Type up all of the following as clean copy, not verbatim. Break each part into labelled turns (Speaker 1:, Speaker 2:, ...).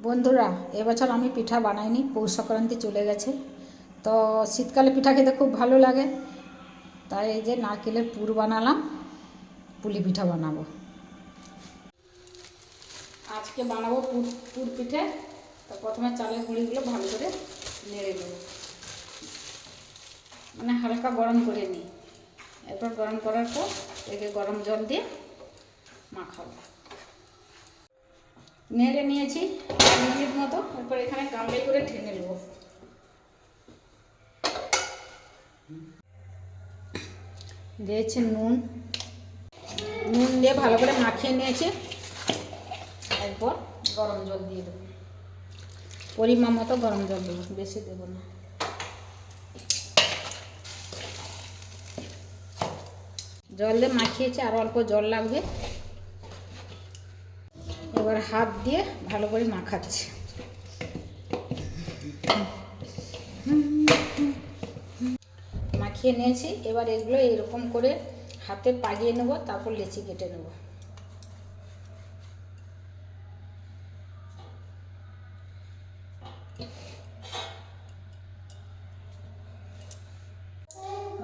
Speaker 1: বন্ধুরা, এবছর আমি পিঠা বানাইনি, পৌষ সংক্রান্তি চলে গেছে। তো শীতকালে পিঠা খেতে খুব ভালো লাগে, তাই এই যে নারকেলের পুর বানালাম, পুলি পিঠা বানাবো। আজকে বানাবো পুর পিঠে। তো প্রথমে চালের গুঁড়িগুলো ভালো করে নেড়ে দেবো, মানে হালকা গরম করে নিই। এরপর গরম করার পর একে গরম জল দিয়ে মাখাবো। নেড়ে নিয়েছি 1 মিনিট মতো। এরপর এখানে গামলায় করে ঢেলে নেব। দিয়েছি নুন দিয়ে ভালো করে মাখিয়ে নিয়েছি। এরপর গরম জল দিয়ে দেবো, পরিমাণ মতো গরম জল দেবো, বেশি দেবো না। জল দিয়ে মাখিয়েছি, আর অল্প জল লাগবে। এবার হাত দিয়ে ভালো করে মাখাচ্ছি। মাখিয়ে নিয়েছি। এবার এগুলো এরকম করে হাতে পাকিয়ে নেব, তারপর লেচি কেটে নেব।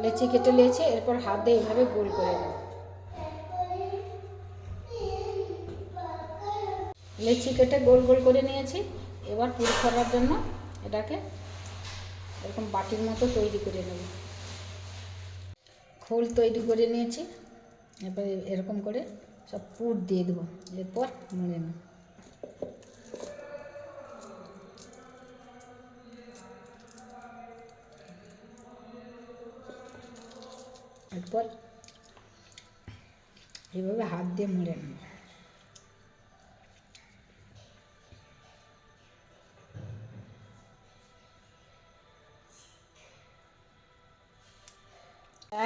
Speaker 1: লেচি কেটে নিয়েছি, এরপর হাত দিয়ে এইভাবে গোল করে নেব। লেচি কেটে গোল গোল করে নিয়েছি। এবার পুর করার জন্য এটাকে এরকম বাটির মতো তৈরি করে নেব। খোল তৈরি করে নিয়েছি। এবার এরকম করে সব পুর দিয়ে দেবো। এরপর মুড়ে নেব। এরপর এইভাবে হাত দিয়ে মুড়ে নেব।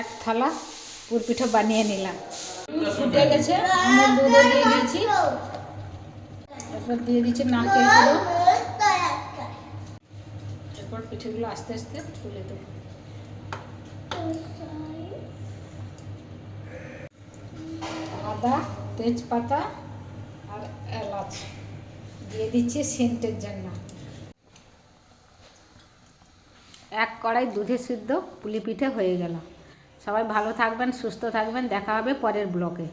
Speaker 1: এক থালা পুর পিঠা বানিয়ে নিলাম। ফুটে গেছে, আমুল দুধও দিয়ে দিয়েছি। এরপর দিয়ে দিচ্ছি নারকেল গুঁড়ো। এরপর পিঠেগুলো আস্তে আস্তে তুলে দেব। আদা, তেজপাতা আর এলাচ দিয়ে দিচ্ছি সেন্টের জন্য। 1 কড়াই দুধে সিদ্ধ পুলি পিঠে হয়ে গেল। সবাই ভালো থাকবেন, সুস্থ থাকবেন। দেখা হবে পরের ব্লগে।